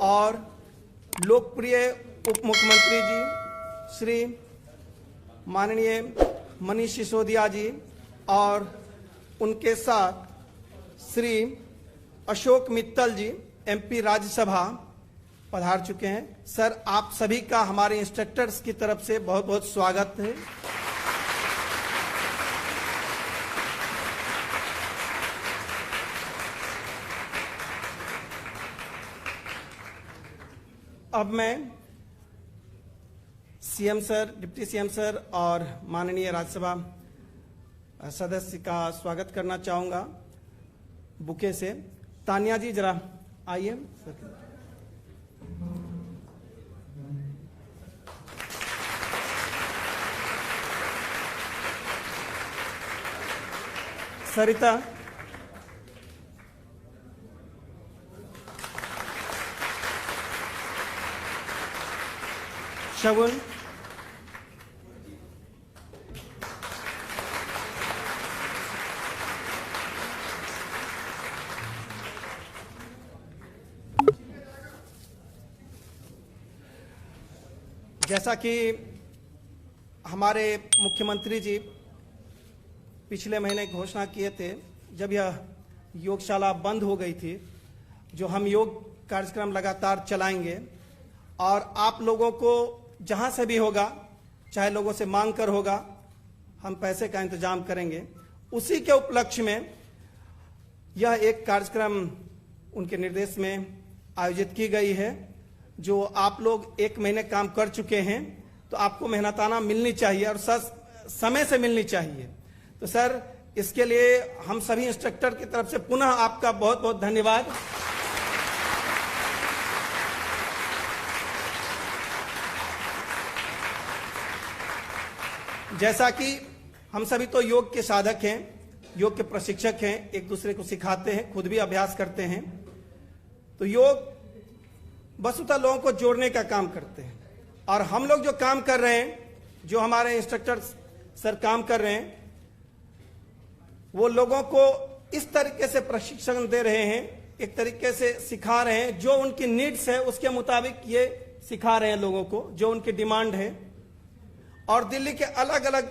और लोकप्रिय उप मुख्यमंत्री जी श्री माननीय मनीष सिसोदिया जी और उनके साथ श्री अशोक मित्तल जी एमपी राज्यसभा पधार चुके हैं। सर, आप सभी का हमारे इंस्ट्रक्टर्स की तरफ से बहुत बहुत स्वागत है। अब मैं CM sir, deputy CM sir और माननीय राज्यसभा सदस्य का स्वागत करना चाहूंगा बुके से। तानिया जी जरा आइए। सरिता, शगुन, जैसा कि हमारे मुख्यमंत्री जी पिछले महीने घोषणा किए थे, जब यह योगशाला बंद हो गई थी, जो हम योग कार्यक्रम लगातार चलाएंगे और आप लोगों को जहां से भी होगा, चाहे लोगों से मांग कर होगा, हम पैसे का इंतजाम करेंगे। उसी के उपलक्ष्य में यह एक कार्यक्रम उनके निर्देश में आयोजित की गई है। जो आप लोग 1 महीने काम कर चुके हैं, तो आपको मेहनताना मिलनी चाहिए और समय से मिलनी चाहिए। तो सर, इसके लिए हम सभी इंस्ट्रक्टर की तरफ से पुनः आपका बहुत बहुत धन्यवाद। जैसा कि हम सभी तो योग के साधक हैं, योग के प्रशिक्षक हैं, एक दूसरे को सिखाते हैं, खुद भी अभ्यास करते हैं। तो योग वस्तुतः लोगों को जोड़ने का काम करते हैं और हम लोग जो काम कर रहे हैं, जो हमारे इंस्ट्रक्टर सर काम कर रहे हैं, वो लोगों को इस तरीके से प्रशिक्षण दे रहे हैं, एक तरीके से सिखा रहे हैं, जो उनकी नीड्स है उसके मुताबिक ये सिखा रहे हैं लोगों को, जो उनकी डिमांड है। और दिल्ली के अलग अलग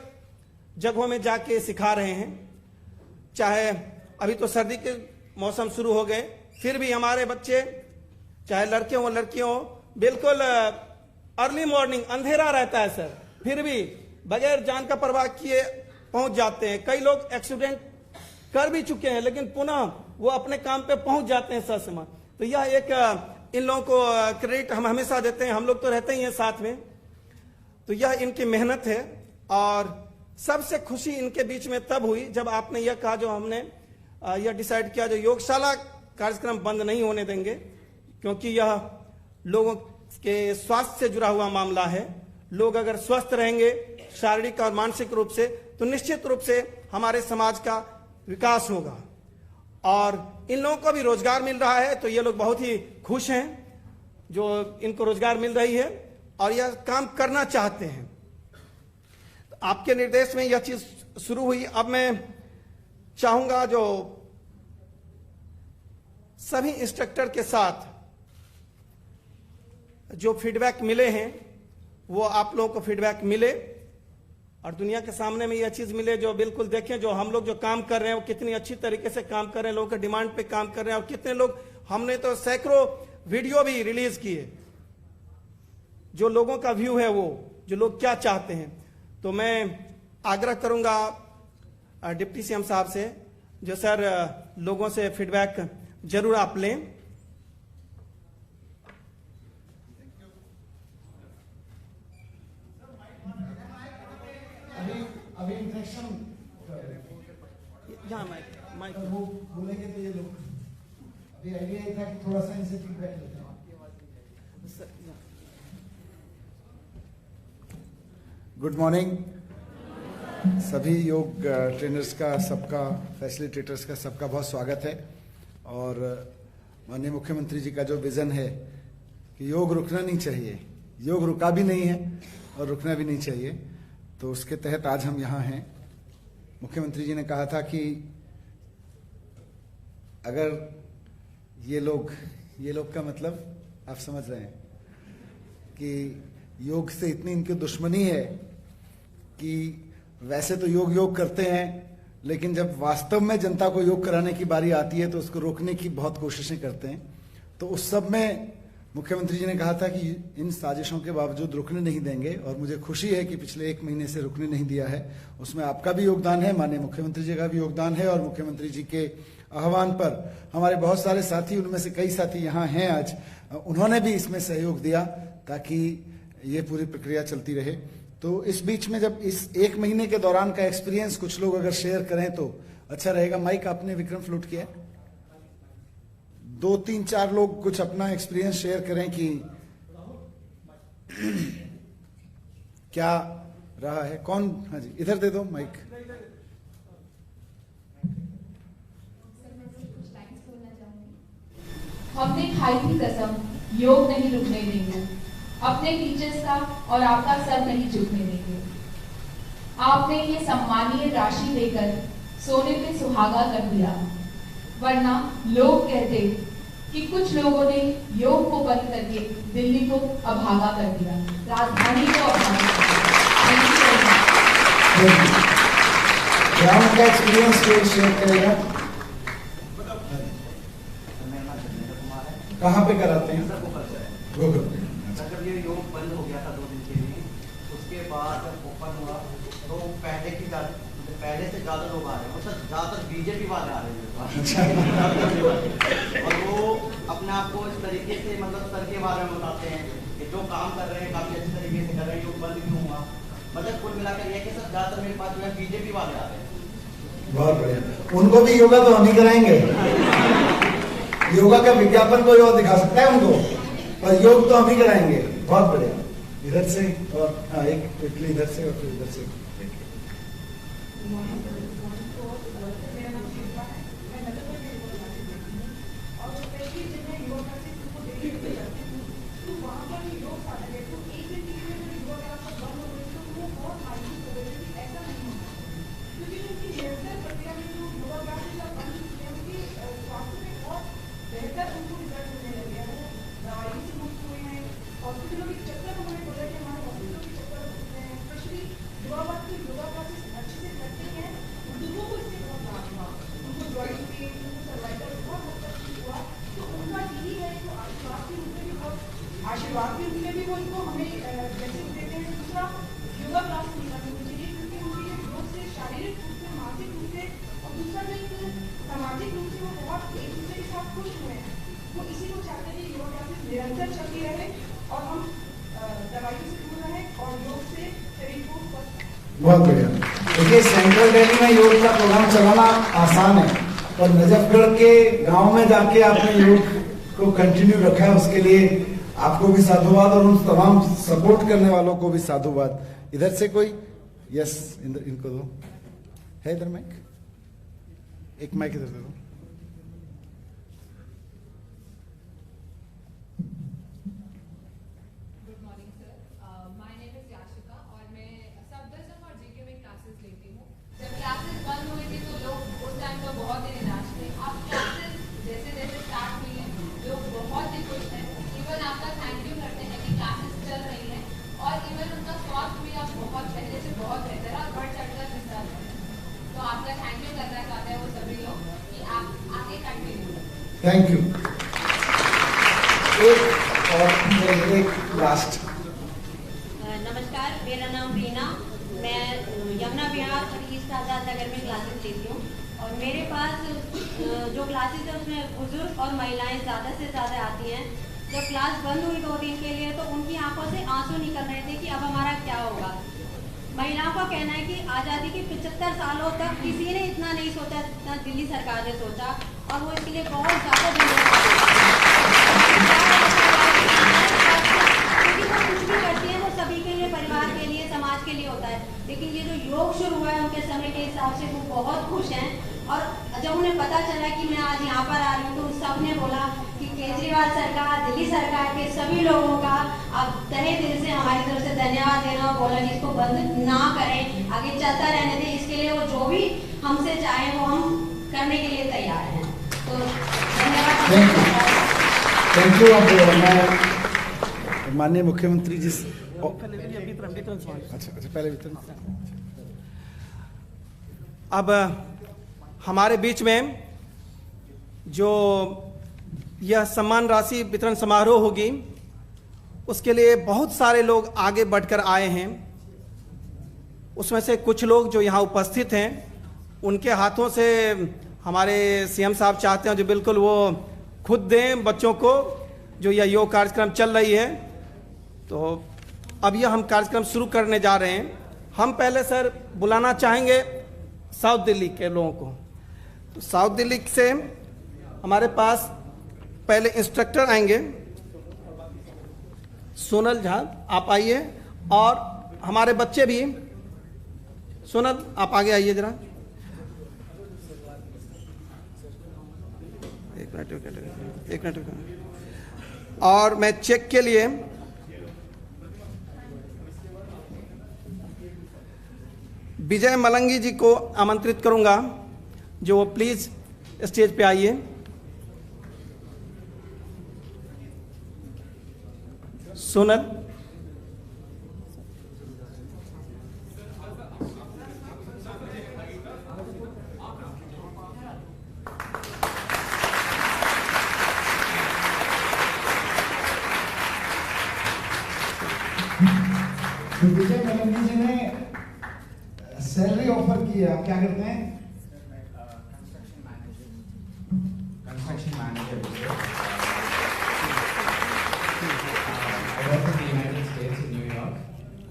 जगहों में जाके सिखा रहे हैं। चाहे अभी तो सर्दी के मौसम शुरू हो गए, फिर भी हमारे बच्चे, चाहे लड़के हो लड़कियों हो, बिल्कुल अर्ली मॉर्निंग अंधेरा रहता है सर, फिर भी बगैर जान का परवाह किए पहुंच जाते हैं। कई लोग एक्सीडेंट कर भी चुके हैं, लेकिन पुनः वो अपने काम पे पहुंच जाते हैं ससमय। तो यह एक इन लोगों को क्रेडिट हम हमेशा देते हैं, हम लोग तो रहते ही हैं साथ में। तो यह इनकी मेहनत है और सबसे खुशी इनके बीच में तब हुई जब आपने यह कहा, जो हमने यह डिसाइड किया, जो योगशाला कार्यक्रम बंद नहीं होने देंगे, क्योंकि यह लोगों के स्वास्थ्य से जुड़ा हुआ मामला है। लोग अगर स्वस्थ रहेंगे शारीरिक और मानसिक रूप से, तो निश्चित रूप से हमारे समाज का विकास होगा और इन लोगों को भी रोजगार मिल रहा है। तो ये लोग बहुत ही खुश हैं जो इनको रोजगार मिल रही है और यह काम करना चाहते हैं। तो आपके निर्देश में यह चीज शुरू हुई। अब मैं चाहूंगा जो सभी इंस्ट्रक्टर के साथ जो फीडबैक मिले हैं, वो आप लोगों को फीडबैक मिले और दुनिया के सामने में यह चीज मिले, जो बिल्कुल देखें जो हम लोग जो काम कर रहे हैं वो कितनी अच्छी तरीके से काम कर रहे हैं, लोगों के डिमांड पे काम कर रहे हैं। और कितने लोग, हमने तो सैकड़ों वीडियो भी रिलीज किए, जो लोगों का व्यू है, वो जो लोग क्या चाहते हैं। तो मैं आग्रह करूंगा डिप्टी सीएम साहब से, जो सर लोगों से फीडबैक जरूर आप लें। अभी इंफेक्शन यहाँ माइक वो बोलेंगे तो ये लोग, अभी आइडिया था कि थोड़ा सा इनसे फीडबैक लेते हैं। गुड मॉर्निंग सभी योग ट्रेनर्स का, सबका, फैसिलिटेटर्स का सबका बहुत स्वागत है। और माननीय मुख्यमंत्री जी का जो विजन है कि योग रुकना नहीं चाहिए, योग रुका भी नहीं है और रुकना भी नहीं चाहिए, तो उसके तहत आज हम यहाँ हैं। मुख्यमंत्री जी ने कहा था कि अगर ये लोग का मतलब आप समझ रहे हैं कि योग से इतनी इनकी दुश्मनी है कि वैसे तो योग करते हैं, लेकिन जब वास्तव में जनता को योग कराने की बारी आती है तो उसको रोकने की बहुत कोशिशें करते हैं। तो उस सब में मुख्यमंत्री जी ने कहा था कि इन साजिशों के बावजूद रुकने नहीं देंगे, और मुझे खुशी है कि पिछले 1 महीने से रुकने नहीं दिया है। उसमें आपका भी योगदान है, माननीय मुख्यमंत्री जी का भी योगदान है, और मुख्यमंत्री जी के आह्वान पर हमारे बहुत सारे साथी, उनमें से कई साथी यहाँ हैं आज, उन्होंने भी इसमें सहयोग दिया ताकि ये पूरी प्रक्रिया चलती रहे। तो इस बीच में जब इस 1 महीने के दौरान का एक्सपीरियंस कुछ लोग अगर शेयर करें तो अच्छा रहेगा। माइक आपने विक्रम फ्लूट किया, 2, 3, 4 लोग कुछ अपना एक्सपीरियंस शेयर करें कि क्या रहा है। कौन? हाँ जी, इधर दे दो माइक। हमने खाई थी कसम, योग नहीं रुकने देंगे, अपने टीचर्स का और आपका सर नहीं झुकने देंगे। आपने ये सम्मानीय राशि देकर सोने पे सुहागा कर दिया, वरना लोग कहते कि कुछ लोगों ने योग को बंद करके दिल्ली को अभागा कर दिया, राजधानी को अभागा कर दिया। ग्राउंड का एक्सपीरियंस शेयर करेगा। कहाँ पे कराते हैं? गोकुल। जब ये योग बंद हो गया था 2 दिन के लिए, उसके बाद जब ओपन हुआ तो पहले से ज्यादा लोग आ रहे हैं, मतलब ज्यादातर बीजेपी वाले आ रहे हैं और वो अपने आप को इस तरीके से मतलब सर के बारे में बताते हैं कि जो काम कर रहे हैं काफी अच्छे तरीके से कर रहे हैं, योग बंद क्यों हुआ। मतलब कुल मिलाकर यह कि सर ज्यादातर मेरे पास जो है बीजेपी वाले आ रहे हैं। बहुत बढ़िया। उनको भी योगा तो हम ही कराएंगे। योगा का विज्ञापन कोई और दिखा सकता है उनको, पर योग तो हम ही कराएंगे। बहुत बढ़िया। इधर से और एक क्विकली इधर से और फिर इधर से। आशीर्वाद भी उनके भी वो इनको हमें जैसे देते हैं। दूसरा, योगा क्लास नहीं करनी चाहिए क्योंकि उनके योग से शारीरिक रूप से, मानसिक रूप से और दूसरा नहीं सामाजिक रूप से वो बहुत एक दूसरे के साथ खुश हुए हैं। वो इसी को चाहते हैं योगा क्लासेस निरंतर चलती रहे और हम दवाइयों से दूर रहे और योग से शरीर को बहुत बढ़िया। देखिए, सेंट्रल दिल्ली में योग का प्रोग्राम चलाना आसान है, और नजफगढ़ के गांव में जाके आपने योग को कंटिन्यू रखा है, उसके लिए आपको भी साधुवाद और उन तमाम सपोर्ट करने वालों को भी साधुवाद। इधर से कोई? यस, इनको दो। है इधर माइक? एक माइक इधर दे दो। Good morning sir, my name is Yashika और मैं सफदरजंग और जीके में क्लासेस लेती हूँ। जब क्लासेस बंद हुई थी तो लोग उस टाइम तो बहुत ही निराश थे। अब क्लासेस जैसे जैसे स्टार्ट हुई है लोग बहुत ही खुश हैं। इवन आपका थैंक यू करते हैं कि क्लासेस चल रही हैं और इवन उनका स्वास्थ्य भी अब बहुत पहले से बहुत बेहतर है और बढ़ चढ़कर हिस्सा है। तो आपका थैंक यू करना चाहते हैं वो सभी लोग कि आप आगे कंटिन्यू। Thank you. एक लास्ट। नमस्कार, मेरा नाम रीना, मैं यमुना विहार और ईस्ट आजाद नगर में क्लासेस लेती हूँ और मेरे पास जो क्लासेस है उसमें बुजुर्ग और महिलाएं ज़्यादा से ज़्यादा आती हैं। जब क्लास बंद हुई 2 दिन के लिए तो उनकी आंखों से आंसू निकल रहे थे कि अब हमारा क्या होगा। महिलाओं का कहना है कि आज़ादी के 75 सालों तक किसी ने इतना नहीं सोचा जितना दिल्ली सरकार ने सोचा और वो इसके लिए बहुत ज़्यादा धन्यवाद। कुछ भी करती है वो सभी के लिए, परिवार के लिए, समाज के लिए होता है, लेकिन ये जो योग शुरू हुआ है उनके समय के हिसाब से वो बहुत खुश हैं। और जब उन्हें पता चला कि मैं आज यहाँ पर आ रही हूँ तो सब ने बोला कि केजरीवाल सरकार, दिल्ली सरकार के सभी लोगों का आप तहे दिल से हमारी तरफ से धन्यवाद देना और बोला कि इसको बंद ना करें, आगे चलता रहने दें। इसके लिए वो जो भी हमसे चाहे वो हम करने के लिए तैयार हैं। तो धन्यवाद। Thank you. अब मैं माननीय मुख्यमंत्री जी अच्छा पहले वितरण। अब हमारे बीच में जो यह सम्मान राशि वितरण समारोह होगी उसके लिए बहुत सारे लोग आगे बढ़कर आए हैं। उसमें से कुछ लोग जो यहाँ उपस्थित हैं उनके हाथों से हमारे सीएम साहब चाहते हैं जो बिल्कुल वो खुद दें बच्चों को जो यह योग कार्यक्रम चल रही है। तो अब यह हम कार्यक्रम शुरू करने जा रहे हैं। हम पहले सर बुलाना चाहेंगे साउथ दिल्ली के लोगों को। तो साउथ दिल्ली से हमारे पास पहले इंस्ट्रक्टर आएंगे, सोनल झा आप आइए, और हमारे बच्चे भी। सोनल आप आगे आइए जरा। एक मिनट। और मैं चेक के लिए विजय मलंगी जी को आमंत्रित करूंगा जो वो प्लीज स्टेज पे आइए। सोनल, विजय मलंगी जी ने सैलरी ऑफर की है, आप क्या करते हैं? Construction manager. I work in the United States in New York,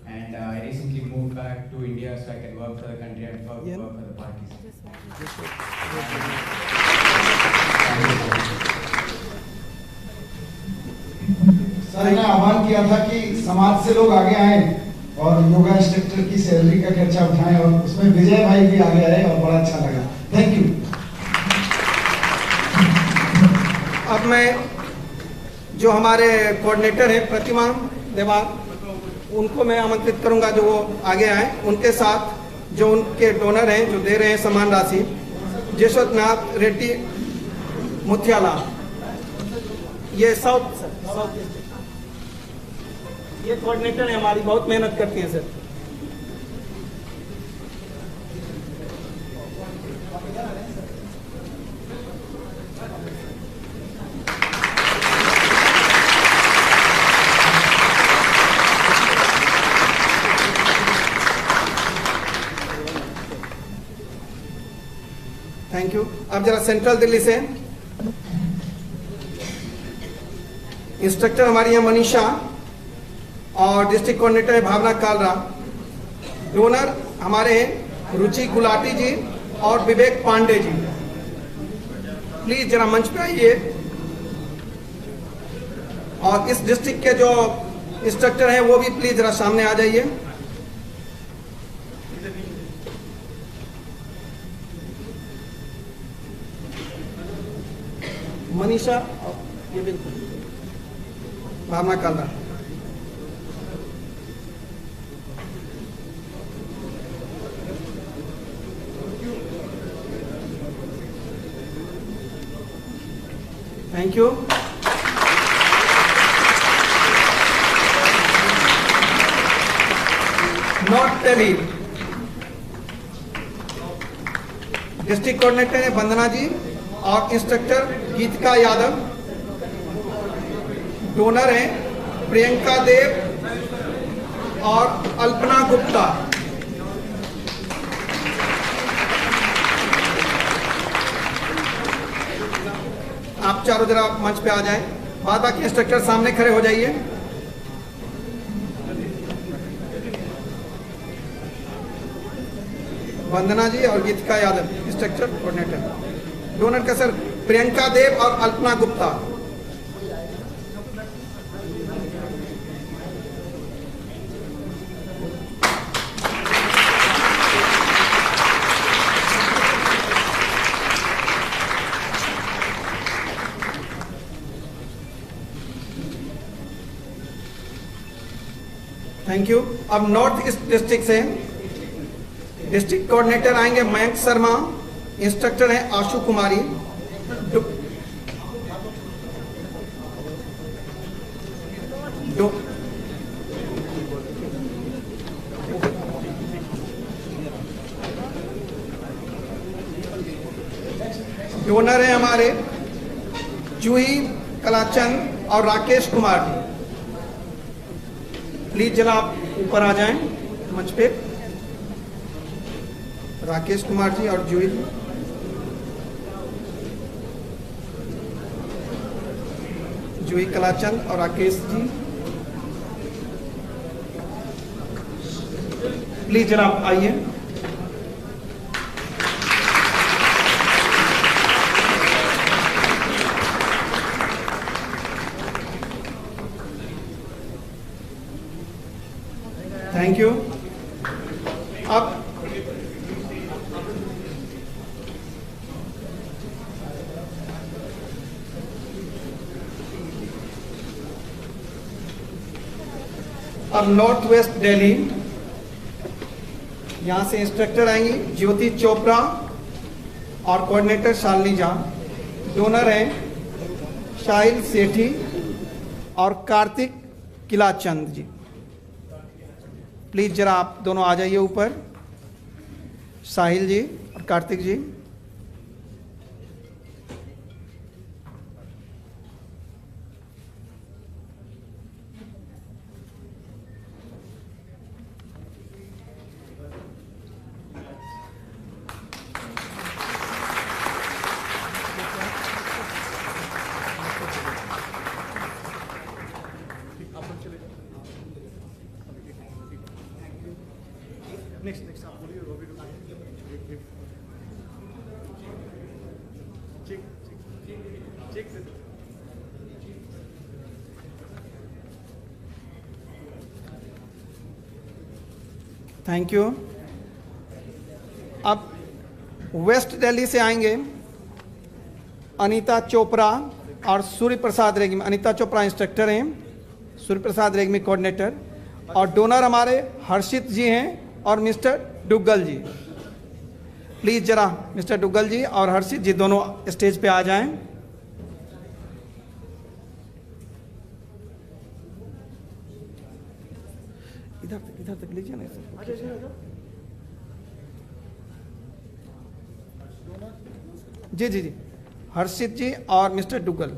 and I recently moved back to India so I can work for the country and work for the parties. Sir ने आह्वान किया था कि समाज से लोग आगे आए और योगा इंस्ट्रक्टर की सैलरी का खर्चा उठाएं, और उसमें विजय भाई भी आगे आए और बड़ा अच्छा लगा। Thank you. अब मैं जो हमारे कोऑर्डिनेटर हैं प्रतिमा देवान, उनको मैं आमंत्रित करूंगा जो वो आगे आए। उनके साथ जो उनके डोनर हैं जो दे रहे हैं सम्मान राशि, जशवंत नाथ रेड्डी मुथियाला, ये साउथ ये कोऑर्डिनेटर है हमारी, बहुत मेहनत करती हैं सर। Thank you. अब जरा सेंट्रल दिल्ली से इंस्ट्रक्टर हमारी है मनीषा, और डिस्ट्रिक्ट कोऑर्डिनेटर है भावना कालरा। डोनर हमारे हैं रुचि गुलाटी जी और विवेक पांडे जी। प्लीज जरा मंच पे आइए। और इस डिस्ट्रिक्ट के जो इंस्ट्रक्टर हैं वो भी प्लीज जरा सामने आ जाइए। मनीषा, ये बिल्कुल Bhavna Kalra. Thank you. North Delhi district coordinator है वंदना जी और इंस्ट्रक्टर गीतिका यादव। डोनर हैं प्रियंका देव और अल्पना गुप्ता। आप चारों जरा मंच पे आ जाएं। बाद बाकी इंस्ट्रक्टर सामने खड़े हो जाइए। वंदना जी और Geetika Yadav instructor coordinator. Donor का सर प्रियंका देव और अल्पना गुप्ता। Thank you. अब नॉर्थ ईस्ट डिस्ट्रिक्ट से डिस्ट्रिक्ट कोऑर्डिनेटर आएंगे मयंक शर्मा, इंस्ट्रक्टर हैं आशु कुमारी। डो डोनर है हमारे जूही कलाचंद और राकेश कुमार जी। प्लीज जरा आप ऊपर आ जाएं मंच पे। राकेश कुमार जी और जूही जी। जूही कलाचंद और राकेश जी, प्लीज जरा आप आइए। Thank you. अब नॉर्थ वेस्ट दिल्ली, यहां से इंस्ट्रक्टर आएंगी ज्योति चोपड़ा और कोऑर्डिनेटर शालिनी झा। डोनर हैं शाहिल सेठी और कार्तिक किलाचंद जी। प्लीज जरा आप दोनों आ जाइए ऊपर, साहिल जी और कार्तिक जी। नेक्स्ट आप बोलिए। Thank you. अब वेस्ट दिल्ली से आएंगे अनीता चोपड़ा और सूर्य प्रसाद रेग्मी। अनीता चोपड़ा इंस्ट्रक्टर हैं, सूर्य प्रसाद रेग्मी कोऑर्डिनेटर, और डोनर हमारे हर्षित जी हैं और मिस्टर डुग्गल जी। प्लीज जरा मिस्टर डुग्गल जी और हर्षित जी दोनों स्टेज पे आ जाएं। इधर तक लीजिए ना। जी जी जी, हर्षित जी और मिस्टर डुग्गल।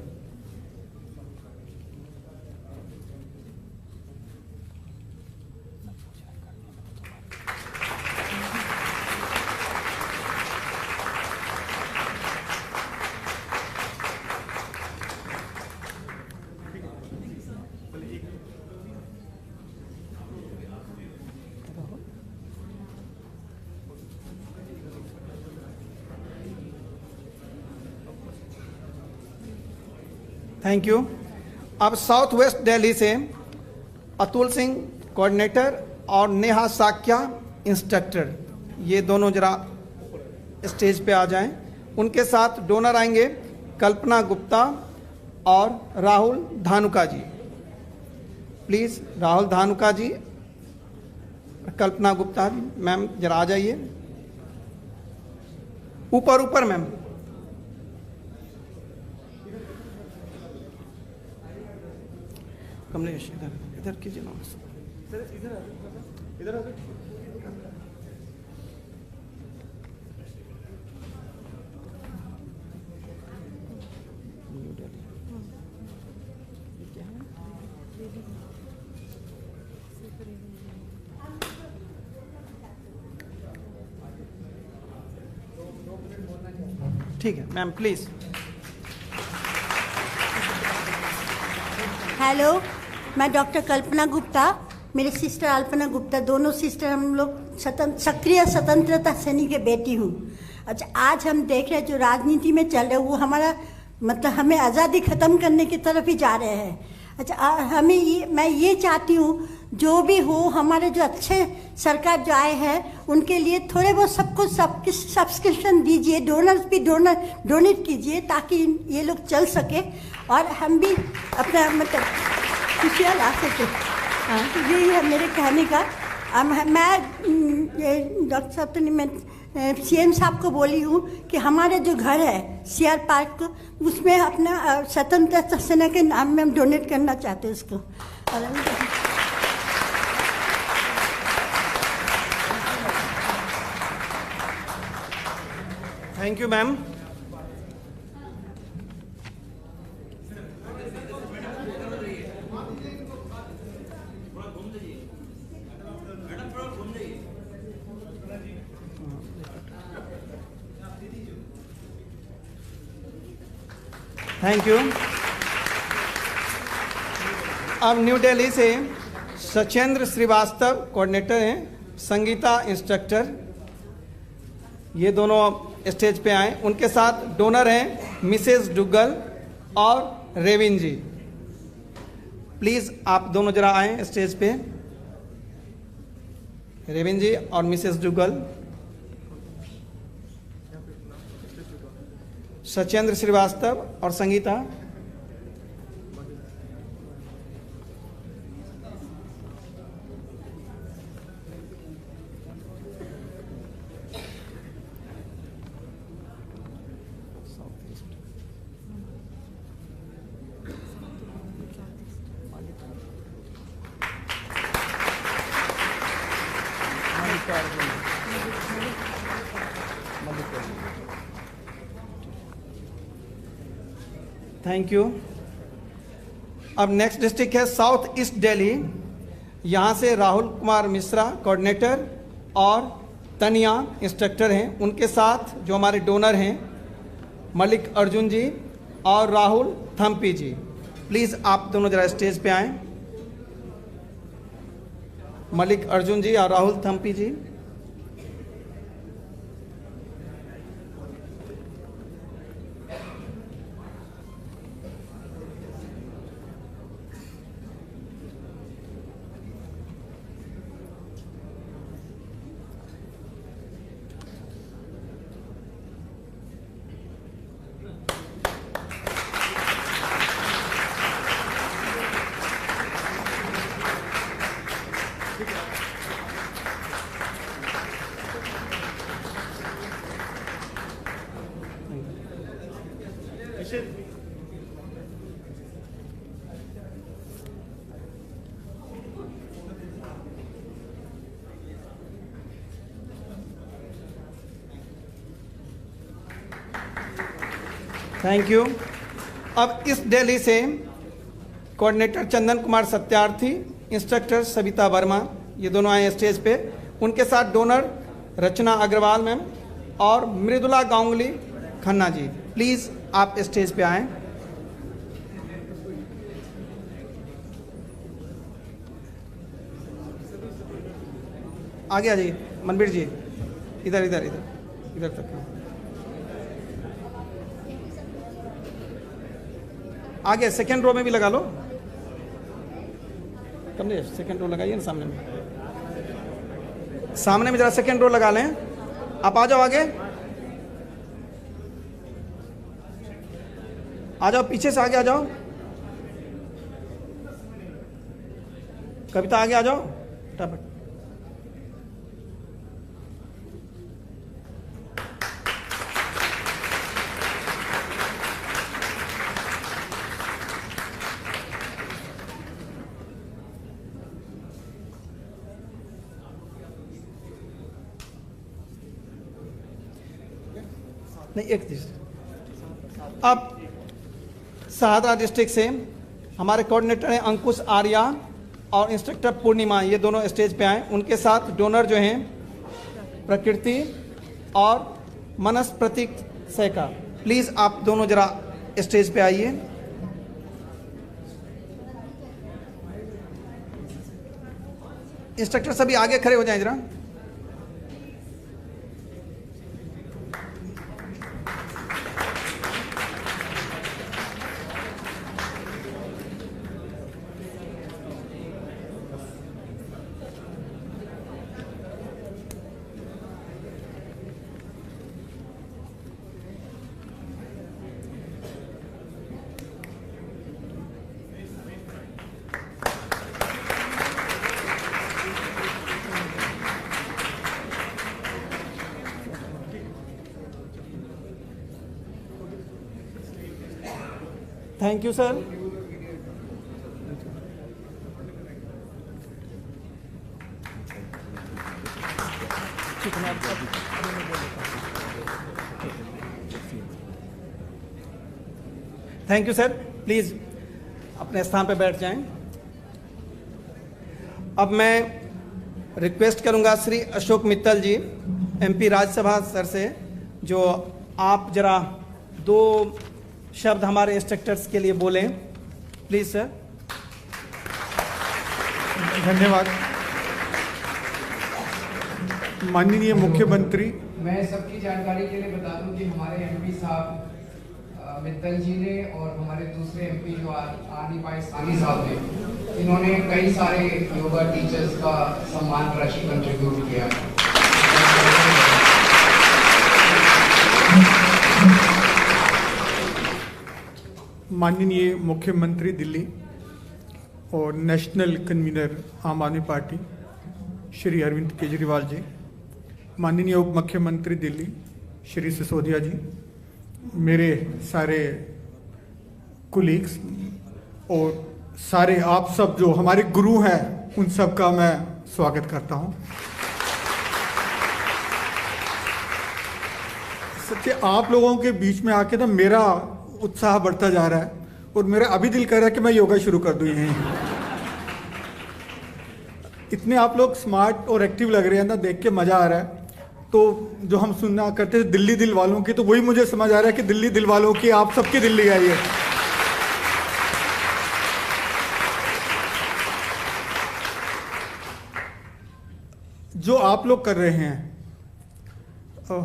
Thank you. अब साउथ वेस्ट दिल्ली से अतुल सिंह कोऑर्डिनेटर और नेहा साक्या इंस्ट्रक्टर, ये दोनों जरा स्टेज पे आ जाएं। उनके साथ डोनर आएंगे कल्पना गुप्ता और राहुल धानुका जी। प्लीज राहुल धानुका जी, कल्पना गुप्ता जी, मैम जरा आ जाइए ऊपर ऊपर। मैम कमलेश इधर इधर कीजिए ना, इधर ठीक है मैम, प्लीज। हेलो, मैं डॉक्टर कल्पना गुप्ता, मेरी सिस्टर अल्पना गुप्ता, दोनों सिस्टर हम लोग सक्रिय स्वतंत्रता सैनी के बेटी हूँ। अच्छा, आज हम देख रहे हैं जो राजनीति में चल रहा है वो हमारा मतलब हमें आज़ादी ख़त्म करने की तरफ ही जा रहे हैं। अच्छा, मैं ये चाहती हूँ जो भी हो, हमारे जो अच्छे सरकार जो आए हैं उनके लिए थोड़े बहुत सबको सब्सक्रिप्शन दीजिए, डोनर्स भी डोनेट कीजिए ताकि ये लोग चल सके और हम भी अपना मतलब खुशियाँ ला सके। हाँ, तो यही है मेरे कहने का। मैं डॉक्टर साहब तो नहीं, मैं सीएम साहब को बोली हूँ कि हमारे जो घर है सीआर पार्क उसमें अपना स्वतंत्रता सेना के नाम में हम डोनेट करना चाहते हैं उसको। Thank you ma'am. Thank you. अब न्यू दिल्ली से सचेंद्र श्रीवास्तव कोऑर्डिनेटर हैं, संगीता इंस्ट्रक्टर, ये दोनों स्टेज पे आए। उनके साथ डोनर हैं मिसेस डुग्गल और रेविन जी। प्लीज आप दोनों जरा आए स्टेज पे, रेविन जी और मिसेस डुग्गल। सचेंद्र श्रीवास्तव और संगीता। Thank you. अब नेक्स्ट डिस्ट्रिक्ट है साउथ ईस्ट दिल्ली। यहाँ से राहुल कुमार मिश्रा कोऑर्डिनेटर और तनिया इंस्ट्रक्टर हैं। उनके साथ जो हमारे डोनर हैं मलिक अर्जुन जी और राहुल थम्पी जी। प्लीज़ आप दोनों जरा स्टेज पे आएं, मलिक अर्जुन जी और राहुल थम्पी जी। Thank you. अब इस दिल्ली से कोऑर्डिनेटर चंदन कुमार सत्यार्थी, इंस्ट्रक्टर सविता वर्मा, ये दोनों आए स्टेज पे। उनके साथ डोनर रचना अग्रवाल मैम और मृदुला गांगुली खन्ना जी। प्लीज आप स्टेज पे आएं। आगे आ जाइए मनबीर जी, इधर इधर इधर इधर तक आगे। सेकेंड रो में भी लगा लो, कमलेश सेकेंड रो लगाइए ना सामने में, सामने में जरा सेकेंड रो लगा लें। आप आ जाओ आगे, आ जाओ पीछे से आगे आ जाओ। कविता आगे आ जाओ फटाफट। नहीं एक डिस्ट्रिक्ट। अब शाहदरा डिस्ट्रिक्ट से हमारे कोऑर्डिनेटर हैं अंकुश आर्या और इंस्ट्रक्टर पूर्णिमा, ये दोनों स्टेज पे आए। उनके साथ डोनर जो हैं प्रकृति और मनस प्रतीक सैका। प्लीज आप दोनों जरा स्टेज पे आइए। इंस्ट्रक्टर सभी आगे खड़े हो जाएं जरा। Thank you sir. Thank you sir. Please अपने स्थान पर बैठ जाएं। अब मैं रिक्वेस्ट करूंगा श्री अशोक मित्तल जी, एमपी राज्यसभा सर से, जो आप जरा 2 शब्द हमारे इंस्ट्रक्टर्स के लिए बोलें। Please sir. धन्यवाद। माननीय मुख्यमंत्री, मैं सबकी जानकारी के लिए बता दूं कि हमारे एमपी साहब मित्तल जी ने और हमारे दूसरे एमपी जो आ नहीं पाए, सानी साहब ने, इन्होंने कई सारे योगा टीचर्स का सम्मान राशि कंट्रीब्यूट किया। माननीय मुख्यमंत्री दिल्ली और नेशनल कन्वीनर आम आदमी पार्टी श्री अरविंद केजरीवाल जी, माननीय उप मुख्यमंत्री दिल्ली श्री सिसोदिया जी, मेरे सारे कुलीग्स और सारे आप सब जो हमारे गुरु हैं, उन सब का मैं स्वागत करता हूं। सच्चे आप लोगों के बीच में आके ना मेरा उत्साह बढ़ता जा रहा है और मेरा अभी दिल कर रहा है कि मैं योगा शुरू कर दूं यहीं। इतने आप लोग स्मार्ट और एक्टिव लग रहे हैं ना, देख के मजा आ रहा है। तो जो हम सुनना करते थे दिल्ली दिल वालों की, तो वही मुझे समझ आ रहा है कि दिल्ली दिल वालों की आप सबकी दिल्ली आई है। जो आप लोग कर रहे हैं,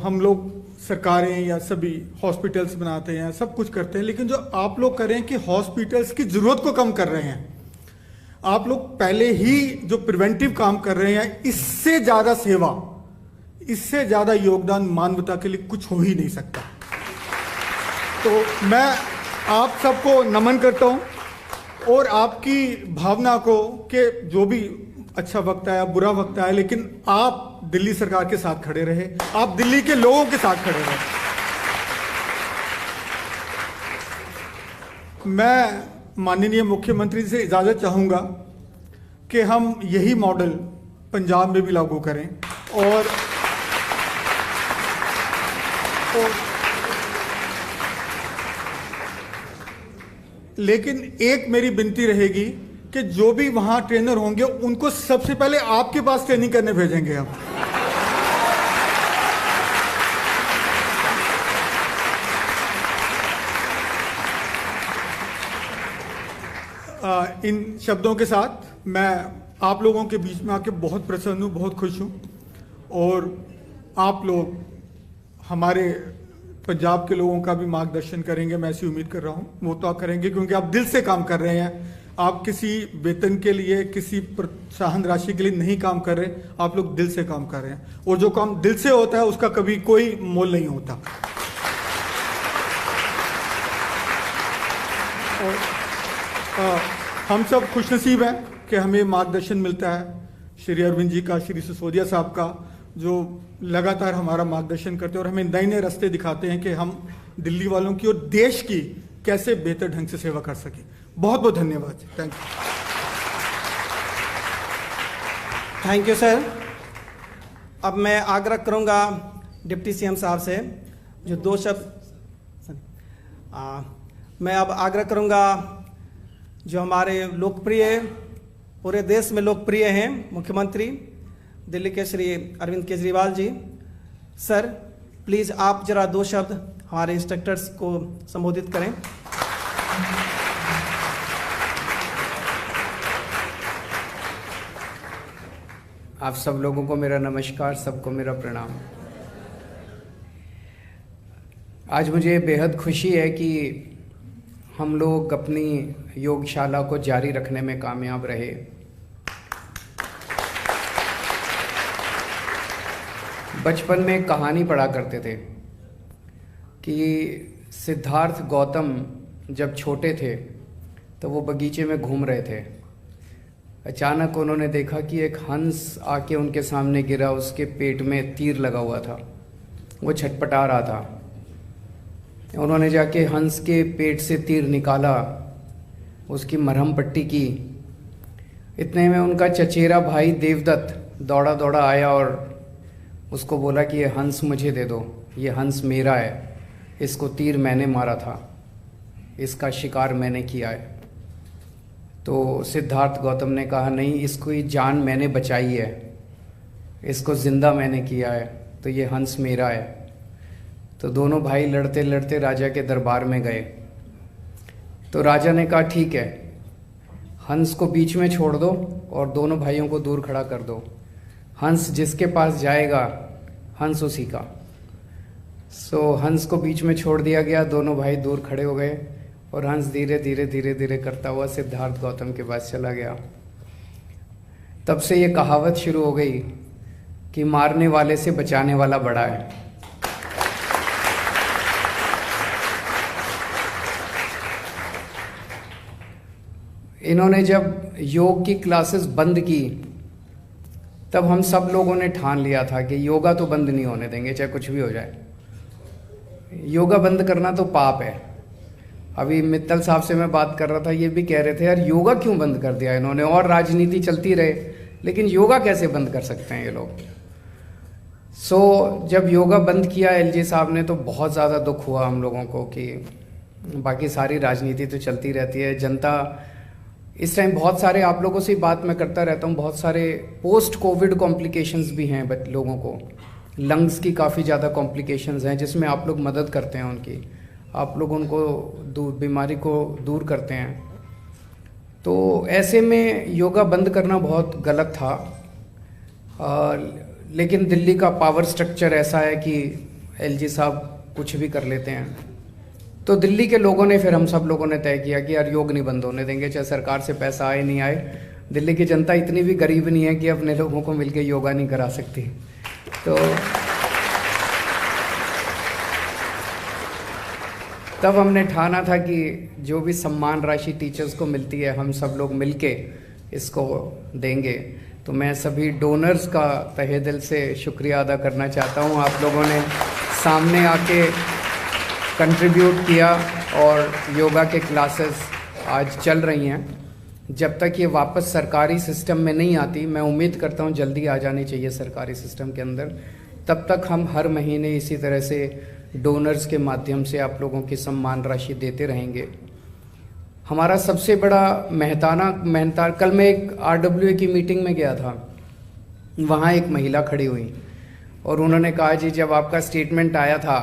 हम लोग सरकारें या सभी हॉस्पिटल्स बनाते हैं, सब कुछ करते हैं, लेकिन जो आप लोग कर रहे हैं कि हॉस्पिटल्स की जरूरत को कम कर रहे हैं। आप लोग पहले ही जो प्रिवेंटिव काम कर रहे हैं, इससे ज्यादा सेवा, इससे ज्यादा योगदान मानवता के लिए कुछ हो ही नहीं सकता। तो मैं आप सबको नमन करता हूं और आपकी भावना को कि जो भी अच्छा वक्त आया, बुरा वक्त आया, लेकिन आप दिल्ली सरकार के साथ खड़े रहे, आप दिल्ली के लोगों के साथ खड़े रहे। मैं माननीय मुख्यमंत्री से इजाजत चाहूंगा कि हम यही मॉडल पंजाब में भी लागू करें और लेकिन एक मेरी विनती रहेगी कि जो भी वहां ट्रेनर होंगे, उनको सबसे पहले आपके पास ट्रेनिंग करने भेजेंगे हम। इन शब्दों के साथ मैं आप लोगों के बीच में आके बहुत प्रसन्न हूं, बहुत खुश हूं। और आप लोग हमारे पंजाब के लोगों का भी मार्गदर्शन करेंगे, मैं ऐसी उम्मीद कर रहा हूं। वो तो आप करेंगे क्योंकि आप दिल से काम कर रहे हैं। आप किसी वेतन के लिए, किसी प्रोत्साहन राशि के लिए नहीं काम कर रहे, आप लोग दिल से काम कर रहे हैं। और जो काम दिल से होता है उसका कभी कोई मोल नहीं होता। और हम सब खुशनसीब हैं कि हमें मार्गदर्शन मिलता है श्री अरविंद जी का, श्री सिसोदिया साहब का, जो लगातार हमारा मार्गदर्शन करते हैं और हमें नए नए रास्ते दिखाते हैं कि हम दिल्ली वालों की और देश की कैसे बेहतर ढंग से सेवा कर सकें। बहुत बहुत धन्यवाद। Thank you. Thank you sir. अब मैं आग्रह करूंगा डिप्टी सीएम साहब से जो 2 शब्द, मैं अब आग्रह करूंगा जो हमारे लोकप्रिय, पूरे देश में लोकप्रिय हैं, मुख्यमंत्री दिल्ली के श्री अरविंद केजरीवाल जी। सर प्लीज आप जरा 2 शब्द हमारे इंस्ट्रक्टर्स को संबोधित करें। आप सब लोगों को मेरा नमस्कार, सबको मेरा प्रणाम। आज मुझे बेहद खुशी है कि हम लोग अपनी योगशाला को जारी रखने में कामयाब रहे। बचपन में एक कहानी पढ़ा करते थे कि सिद्धार्थ गौतम जब छोटे थे तो वो बगीचे में घूम रहे थे। अचानक उन्होंने देखा कि एक हंस आके उनके सामने गिरा, उसके पेट में तीर लगा हुआ था, वो छटपटा रहा था। उन्होंने जाके हंस के पेट से तीर निकाला, उसकी मरहम पट्टी की। इतने में उनका चचेरा भाई देवदत्त दौड़ा दौड़ा आया और उसको बोला कि ये हंस मुझे दे दो, ये हंस मेरा है, इसको तीर मैंने मारा था, इसका शिकार मैंने किया है। तो सिद्धार्थ गौतम ने कहा नहीं, इसको ये जान मैंने बचाई है, इसको ज़िंदा मैंने किया है, तो ये हंस मेरा है। तो दोनों भाई लड़ते लड़ते राजा के दरबार में गए। तो राजा ने कहा ठीक है, हंस को बीच में छोड़ दो और दोनों भाइयों को दूर खड़ा कर दो, हंस जिसके पास जाएगा हंस उसी का। सो हंस को बीच में छोड़ दिया गया, दोनों भाई दूर खड़े हो गए और हंस धीरे धीरे धीरे धीरे करता हुआ सिद्धार्थ गौतम के पास चला गया। तब से ये कहावत शुरू हो गई कि मारने वाले से बचाने वाला बड़ा है। इन्होंने जब योग की क्लासेस बंद की तब हम सब लोगों ने ठान लिया था कि योगा तो बंद नहीं होने देंगे, चाहे कुछ भी हो जाए। योगा बंद करना तो पाप है। अभी मित्तल साहब से मैं बात कर रहा था, ये भी कह रहे थे यार योगा क्यों बंद कर दिया इन्होंने, और राजनीति चलती रहे, लेकिन योगा कैसे बंद कर सकते हैं ये लोग। सो जब योगा बंद किया एलजी साहब ने तो बहुत ज़्यादा दुख हुआ हम लोगों को कि बाकी सारी राजनीति तो चलती रहती है। जनता इस टाइम बहुत सारे, आप लोगों से बात मैं करता रहता हूँ, बहुत सारे पोस्ट कोविड कॉम्प्लिकेशंस भी हैं लोगों को, लंग्स की काफ़ी ज़्यादा कॉम्प्लिकेशंस हैं जिसमें आप लोग मदद करते हैं उनकी, आप लोग उनको बीमारी को दूर करते हैं। तो ऐसे में योगा बंद करना बहुत गलत था। लेकिन दिल्ली का पावर स्ट्रक्चर ऐसा है कि एलजी साहब कुछ भी कर लेते हैं। तो दिल्ली के लोगों ने, फिर हम सब लोगों ने तय किया कि यार योग नहीं बंद होने देंगे, चाहे सरकार से पैसा आए नहीं आए। दिल्ली की जनता इतनी भी गरीब नहीं है कि अपने लोगों को मिलकर योगा नहीं करा सकती। तो तब हमने ठाना था कि जो भी सम्मान राशि टीचर्स को मिलती है हम सब लोग मिलके इसको देंगे। तो मैं सभी डोनर्स का तहे दिल से शुक्रिया अदा करना चाहता हूँ। आप लोगों ने सामने आके कंट्रीब्यूट किया और योगा के क्लासेस आज चल रही हैं। जब तक ये वापस सरकारी सिस्टम में नहीं आती, मैं उम्मीद करता हूँ जल्दी आ जानी चाहिए सरकारी सिस्टम के अंदर, तब तक हम हर महीने इसी तरह से डोनर्स के माध्यम से आप लोगों की सम्मान राशि देते रहेंगे। हमारा सबसे बड़ा मेहनताना कल मैं एक RWA की मीटिंग में गया था, वहाँ एक महिला खड़ी हुई और उन्होंने कहा जी जब आपका स्टेटमेंट आया था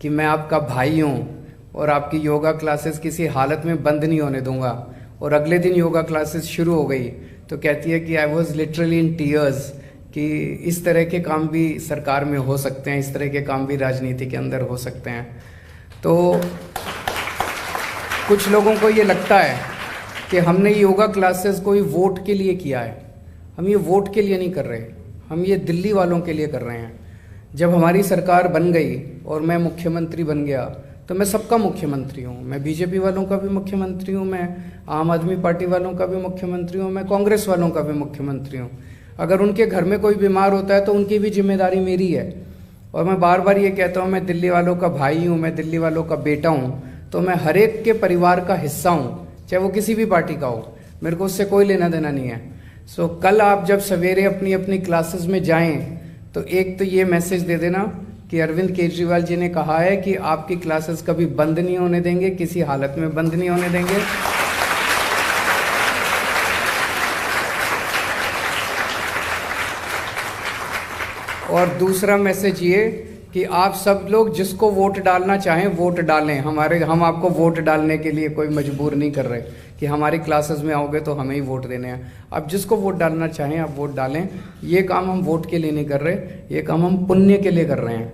कि मैं आपका भाई हूँ और आपकी योगा क्लासेस किसी हालत में बंद नहीं होने दूंगा, और अगले दिन योगा क्लासेस शुरू हो गई, तो कहती है कि I was literally in tears कि इस तरह के काम भी सरकार में हो सकते हैं, इस तरह के काम भी राजनीति के अंदर हो सकते हैं। तो कुछ लोगों को ये लगता है कि हमने योगा क्लासेस कोई वोट के लिए किया है। हम ये वोट के लिए नहीं कर रहे, हम ये दिल्ली वालों के लिए कर रहे हैं। जब हमारी सरकार बन गई और मैं मुख्यमंत्री बन गया तो मैं सबका मुख्यमंत्री हूँ। मैं बीजेपी वालों का भी मुख्यमंत्री हूँ, मैं आम आदमी पार्टी वालों का भी मुख्यमंत्री हूँ, मैं कांग्रेस वालों का भी मुख्यमंत्री हूँ। अगर उनके घर में कोई बीमार होता है तो उनकी भी जिम्मेदारी मेरी है। और मैं बार बार ये कहता हूँ मैं दिल्ली वालों का भाई हूँ, मैं दिल्ली वालों का बेटा हूँ, तो मैं हर एक के परिवार का हिस्सा हूँ, चाहे वो किसी भी पार्टी का हो, मेरे को उससे कोई लेना देना नहीं है। सो कल आप जब सवेरे अपनी अपनी क्लासेस में जाएं तो एक तो ये मैसेज दे देना कि अरविंद केजरीवाल जी ने कहा है कि आपकी क्लासेस कभी बंद नहीं होने देंगे, किसी हालत में बंद नहीं होने देंगे। और दूसरा मैसेज ये कि आप सब लोग जिसको वोट डालना चाहें वोट डालें। हम आपको वोट डालने के लिए कोई मजबूर नहीं कर रहे कि हमारी क्लासेस में आओगे तो हमें ही वोट देने हैं। आप जिसको वोट डालना चाहें आप वोट डालें। ये काम हम वोट के लिए नहीं कर रहे, ये काम हम पुण्य के लिए कर रहे हैं।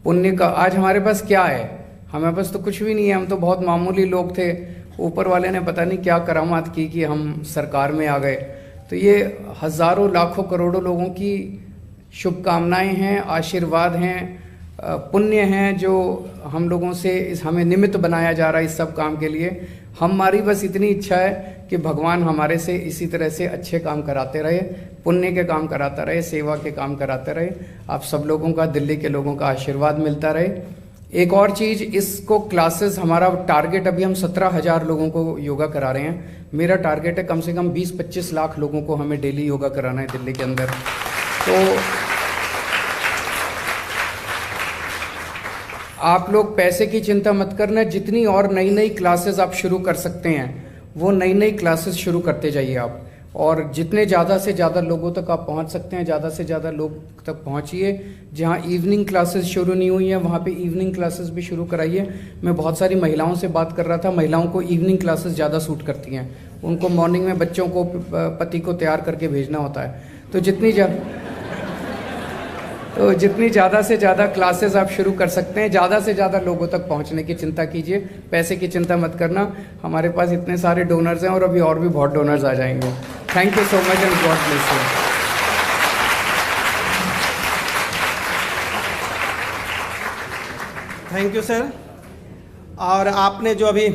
पुण्य का आज हमारे पास क्या है? हमारे पास तो कुछ भी नहीं है, हम तो बहुत मामूली लोग थे। ऊपर वाले ने पता नहीं क्या करामात की कि हम सरकार में आ गए। तो ये हजारों लाखों करोड़ों लोगों की शुभकामनाएं हैं, आशीर्वाद हैं, पुण्य हैं जो हम लोगों से हमें निमित्त बनाया जा रहा है इस सब काम के लिए। हमारी बस इतनी इच्छा है कि भगवान हमारे से इसी तरह से अच्छे काम कराते रहे, पुण्य के काम कराता रहे, सेवा के काम कराते रहे। आप सब लोगों का, दिल्ली के लोगों का आशीर्वाद मिलता रहे एक और चीज, इसको क्लासेस, हमारा टारगेट अभी हम 17,000 लोगों को योगा करा रहे हैं। मेरा टारगेट है कम से कम 20-25 लाख लोगों को हमें डेली योगा कराना है दिल्ली के अंदर। तो आप लोग पैसे की चिंता मत करना, जितनी और नई नई क्लासेस आप शुरू कर सकते हैं वो नई नई क्लासेस शुरू करते जाइए आप, और जितने ज़्यादा से ज़्यादा लोगों तक आप पहुंच सकते हैं ज़्यादा से ज़्यादा लोग तक पहुंचिए। जहां इवनिंग क्लासेस शुरू नहीं हुई हैं वहां पे इवनिंग क्लासेस भी शुरू कराइए। मैं बहुत सारी महिलाओं से बात कर रहा था, महिलाओं को इवनिंग क्लासेस ज़्यादा सूट करती हैं, उनको मॉर्निंग में बच्चों को, पति को तैयार करके भेजना होता है। तो जितनी ज़्यादा से ज़्यादा क्लासेस आप शुरू कर सकते हैं, ज़्यादा से ज़्यादा लोगों तक पहुंचने की चिंता कीजिए, पैसे की चिंता मत करना। हमारे पास इतने सारे डोनर्स हैं और अभी और भी बहुत डोनर्स आ जाएंगे। Thank you so much and God bless you. Thank you sir. और आपने जो अभी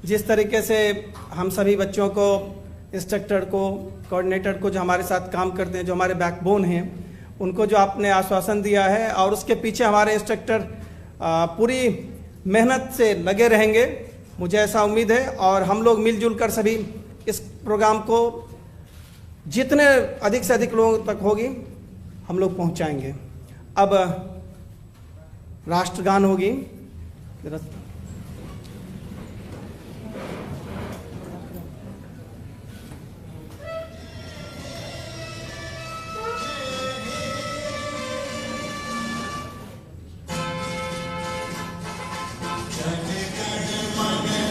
जिस तरीके से हम सभी बच्चों को, इंस्ट्रक्टर को, कोऑर्डिनेटर को, जो हमारे साथ काम करते हैं, जो हमारे बैकबोन हैं, उनको जो आपने आश्वासन दिया है और उसके पीछे हमारे इंस्ट्रक्टर पूरी मेहनत से लगे रहेंगे, मुझे ऐसा उम्मीद है। और हम लोग मिलजुल कर सभी इस प्रोग्राम को जितने अधिक से अधिक लोगों तक होगी हम लोग पहुंचाएंगे। अब राष्ट्रगान होगी।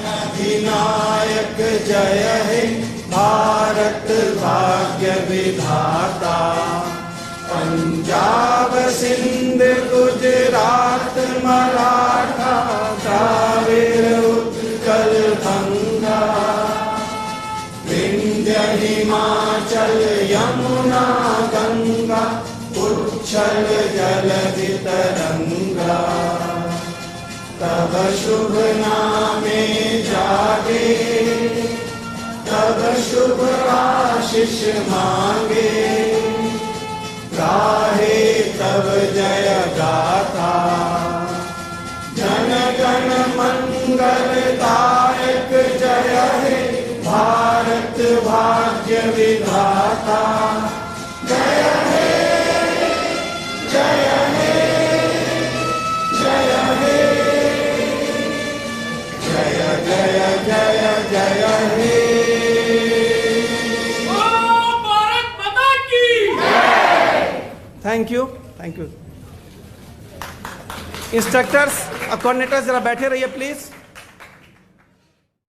अधिनायक जय हे भारत भाग्य विधाता, पंजाब सिंध गुजरात मराठा, द्राविड़ उत्कल गंगा, विंध्य हिमाचल यमुना गंगा, उच्छल जलधि तरंगा, तब शुभ नामे जागे, तब शुभ आशीष मांगे, गाहे तब जय गाथा, जन गण मंगलदायक जय हे भारत भाग्य विधाता, जय हे जय हे जय हे जय जय जय जय हे। भारत माता की thank you, thank you. Instructors, coordinators जरा बैठे रहिए प्लीज।